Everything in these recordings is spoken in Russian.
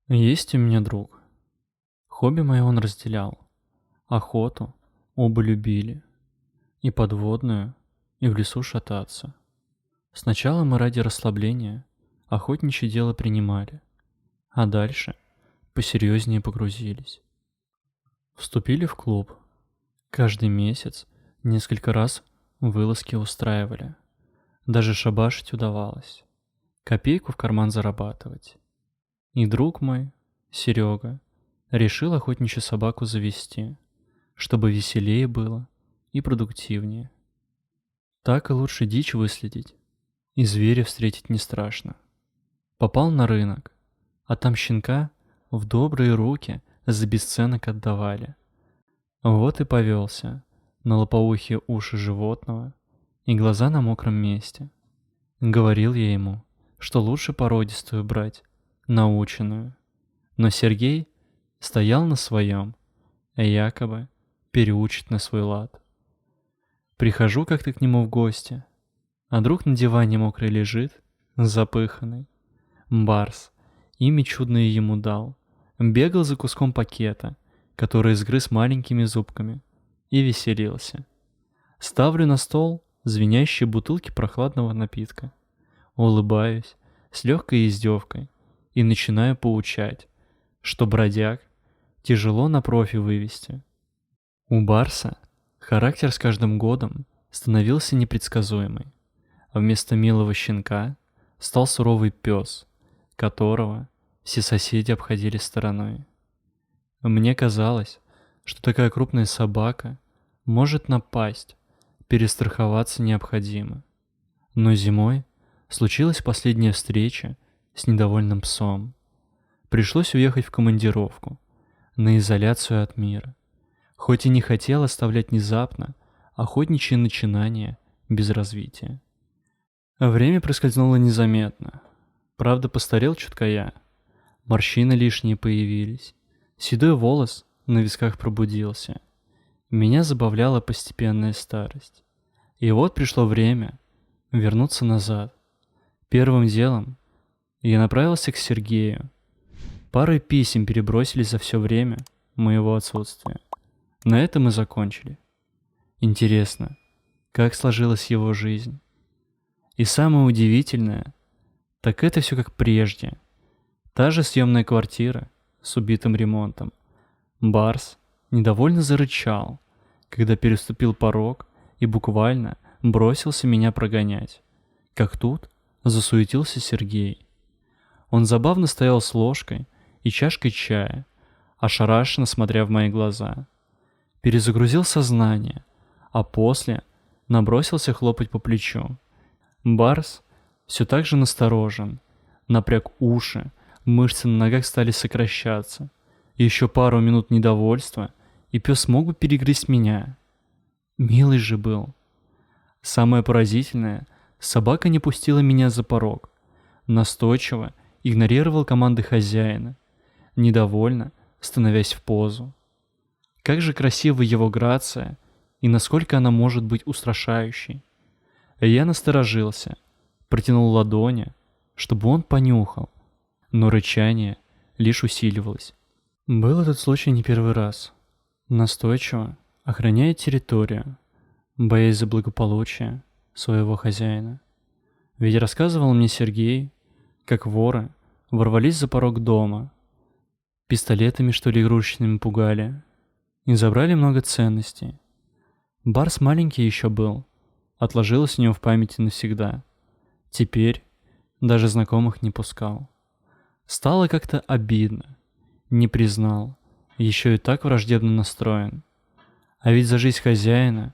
Есть у меня друг. Хобби мое он разделял. Охоту оба любили. И подводную, и в лесу шататься. Сначала мы ради расслабления охотничье дело принимали, а дальше посерьезнее погрузились. Вступили в клуб. Каждый месяц несколько раз вылазки устраивали. Даже шабашить удавалось. Копейку в карман зарабатывать. И друг мой, Серега, решил охотничью собаку завести, чтобы веселее было и продуктивнее. Так и лучше дичь выследить, и зверя встретить не страшно. Попал на рынок, а там щенка в добрые руки за бесценок отдавали. Вот и повелся на лопоухие уши животного и глаза на мокром месте. Говорил я ему, что лучше породистую брать, наученную. Но Сергей стоял на своем, якобы переучит на свой лад. Прихожу как-то к нему в гости, а друг на диване мокрый лежит, запыханный. Барс, имя чудное ему дал, бегал за куском пакета, который сгрыз маленькими зубками, и веселился. Ставлю на стол звенящие бутылки прохладного напитка. Улыбаюсь с легкой издевкой и начинаю поучать, что бродяг тяжело на профи вывести. У Барса характер с каждым годом становился непредсказуемый, а вместо милого щенка стал суровый пес, которого все соседи обходили стороной. Мне казалось, что такая крупная собака может напасть, перестраховаться необходимо. Но зимой случилась последняя встреча с недовольным псом. Пришлось уехать в командировку, на изоляцию от мира. Хоть и не хотел оставлять внезапно охотничьи начинания без развития. Время проскользнуло незаметно. Правда, постарел чутка я. Морщины лишние появились. Седой волос на висках пробудился. Меня забавляла постепенная старость. И вот пришло время вернуться назад. Первым делом я направился к Сергею. Парой писем перебросились за все время моего отсутствия. На этом и закончили. Интересно, как сложилась его жизнь. И самое удивительное, так это все как прежде. Та же съемная квартира с убитым ремонтом. Барс недовольно зарычал, когда переступил порог и буквально бросился меня прогонять. Как тут засуетился Сергей. Он забавно стоял с ложкой и чашкой чая, ошарашенно смотря в мои глаза. Перезагрузил сознание, а после набросился хлопать по плечу. Барс все так же насторожен, напряг уши, мышцы на ногах стали сокращаться. Еще пару минут недовольства, и пес мог бы перегрызть меня. Милый же был. Самое поразительное, собака не пустила меня за порог. Настойчиво игнорировал команды хозяина, недовольно становясь в позу. Как же красива его грация, и насколько она может быть устрашающей. Я насторожился, протянул ладони, чтобы он понюхал, но рычание лишь усиливалось. Был этот случай не первый раз. Настойчиво охраняет территорию, боясь за благополучие своего хозяина. Ведь рассказывал мне Сергей, как воры ворвались за порог дома, пистолетами, что ли, игрушечными пугали, и забрали много ценностей. Барс маленький еще был, отложилось у него в памяти навсегда. Теперь даже знакомых не пускал. Стало как-то обидно, не признал, еще и так враждебно настроен. А ведь за жизнь хозяина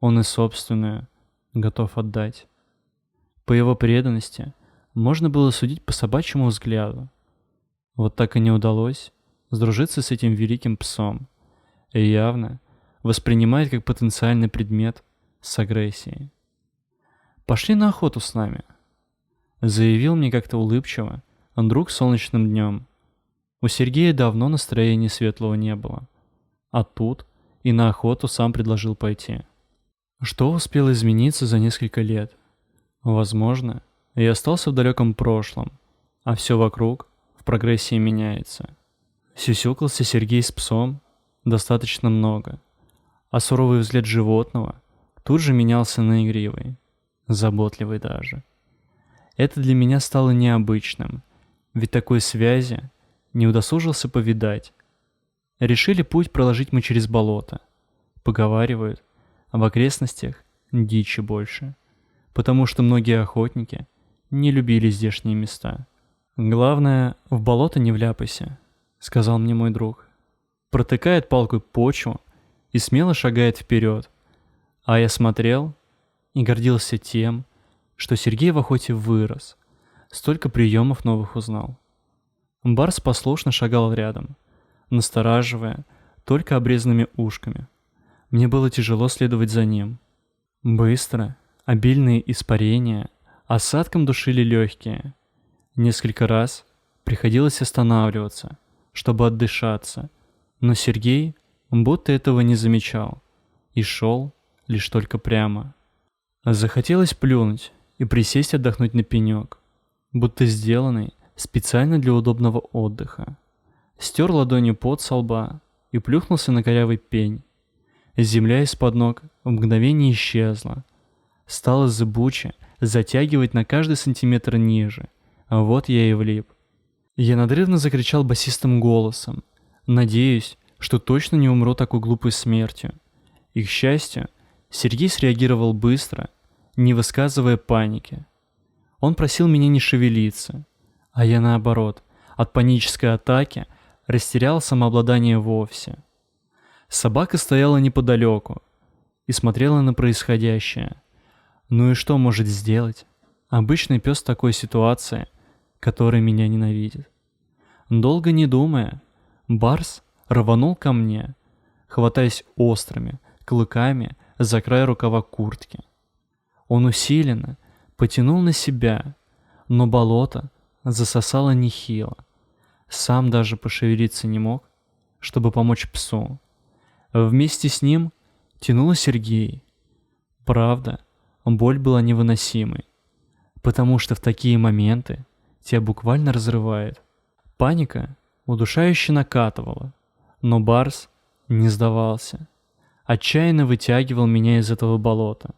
он и собственную готов отдать. По его преданности можно было судить по собачьему взгляду. Вот так и не удалось сдружиться с этим великим псом. И явно воспринимает как потенциальный предмет с агрессией. «Пошли на охоту с нами», — заявил мне как-то улыбчиво друг солнечным днем. У Сергея давно настроения светлого не было. А тут и на охоту сам предложил пойти. Что успело измениться за несколько лет? Возможно, я остался в далеком прошлом, а все вокруг в прогрессии меняется. Сюсюкался Сергей с псом достаточно много, а суровый взгляд животного тут же менялся на игривый, заботливый даже. Это для меня стало необычным, ведь такой связи не удосужился повидать. Решили путь проложить мы через болото. Поговаривают, а в окрестностях дичи больше, потому что многие охотники не любили здешние места. «Главное, в болото не вляпайся», — сказал мне мой друг. Протыкает палкой почву и смело шагает вперед. А я смотрел и гордился тем, что Сергей в охоте вырос, столько приемов новых узнал. Барс послушно шагал рядом, настораживая только обрезанными ушками. Мне было тяжело следовать за ним. Быстро, обильные испарения осадком душили легкие. Несколько раз приходилось останавливаться, чтобы отдышаться, но Сергей будто этого не замечал и шел лишь только прямо. Захотелось плюнуть и присесть отдохнуть на пенек, будто сделанный специально для удобного отдыха. Стер ладонью пот со лба и плюхнулся на корявый пень. Земля из-под ног в мгновение исчезла. Стала зыбуче затягивать на каждый сантиметр ниже. А вот я и влип. Я надрывно закричал басистым голосом. Надеюсь, что точно не умру такой глупой смертью. И, к счастью, Сергей среагировал быстро, не высказывая паники. Он просил меня не шевелиться, а я наоборот, от панической атаки растерял самообладание вовсе. Собака стояла неподалеку и смотрела на происходящее. Ну и что может сделать обычный пес в такой ситуации, который меня ненавидит? Долго не думая, Барс рванул ко мне, хватаясь острыми клыками за край рукава куртки. Он усиленно потянул на себя, но болото засосало нехило. Сам даже пошевелиться не мог, чтобы помочь псу. Вместе с ним тянул Сергей. Правда, боль была невыносимой, потому что в такие моменты тебя буквально разрывает. Паника удушающе накатывала, но Барс не сдавался. Отчаянно вытягивал меня из этого болота.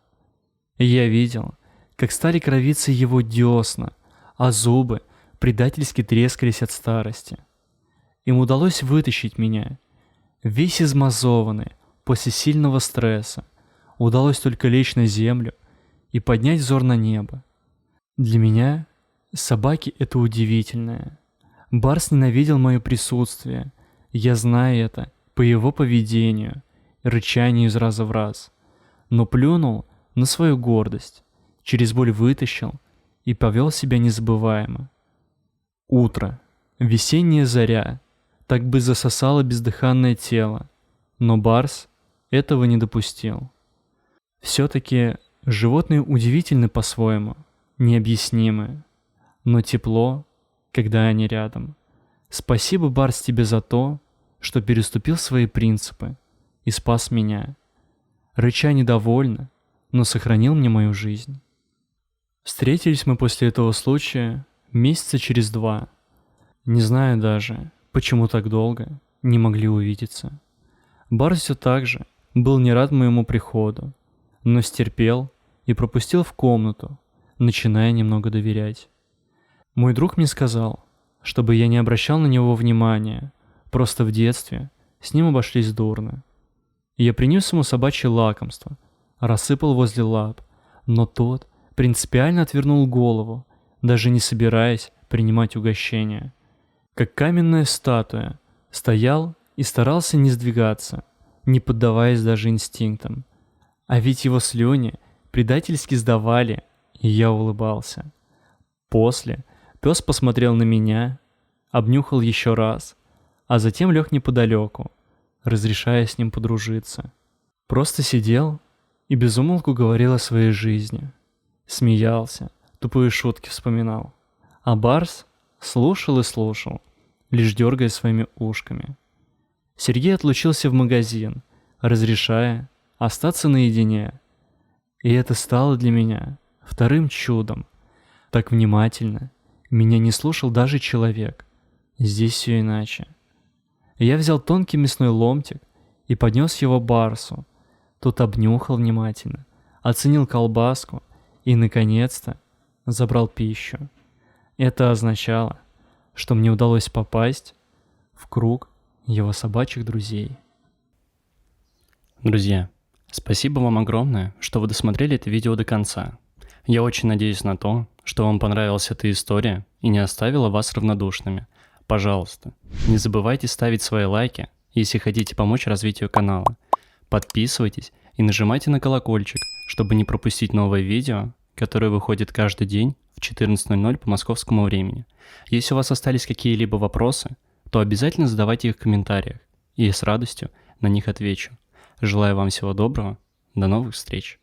И я видел, как стали кровиться его десна, а зубы предательски трескались от старости. Им удалось вытащить меня, весь измазованный после сильного стресса. Удалось только лечь на землю и поднять взор на небо. Для меня собаки — это удивительное. Барс ненавидел мое присутствие. Я знаю это по его поведению, рычанию из раза в раз. Но плюнул на свою гордость, через боль вытащил и повел себя незабываемо. Утро, весенняя заря, так бы засосало бездыханное тело, но Барс этого не допустил. Все-таки животные удивительны по-своему, необъяснимы, но тепло, когда они рядом. Спасибо, Барс, тебе за то, что переступил свои принципы и спас меня. Рыча недовольно, но сохранил мне мою жизнь. Встретились мы после этого случая месяца через 2. Не знаю даже, почему так долго не могли увидеться. Барс все так же был не рад моему приходу, но стерпел и пропустил в комнату, начиная немного доверять. Мой друг мне сказал, чтобы я не обращал на него внимания, просто в детстве с ним обошлись дурно. Я принес ему собачье лакомство, рассыпал возле лап, но тот принципиально отвернул голову, даже не собираясь принимать угощение. Как каменная статуя, стоял и старался не сдвигаться, не поддаваясь даже инстинктам. А ведь его слюни предательски сдавали, и я улыбался. После пес посмотрел на меня, обнюхал еще раз, а затем лег неподалеку, разрешая с ним подружиться. Просто сидел и без умолку говорил о своей жизни. Смеялся, тупые шутки вспоминал. А Барс слушал и слушал, лишь дергая своими ушками. Сергей отлучился в магазин, разрешая остаться наедине. И это стало для меня вторым чудом. Так внимательно меня не слушал даже человек, Здесь все иначе. Я взял тонкий мясной ломтик и поднес его барсу. Тот обнюхал внимательно, оценил колбаску и, наконец-то, забрал пищу. Это означало, что мне удалось попасть в круг его собачьих друзей. Друзья, спасибо вам огромное, что вы досмотрели это видео до конца. Я очень надеюсь на то, что вам понравилась эта история и не оставила вас равнодушными. Пожалуйста, не забывайте ставить свои лайки, если хотите помочь развитию канала. Подписывайтесь и нажимайте на колокольчик, чтобы не пропустить новое видео, которое выходит каждый день в 14:00 по московскому времени. Если у вас остались какие-либо вопросы, то обязательно задавайте их в комментариях, и я с радостью на них отвечу. Желаю вам всего доброго, до новых встреч!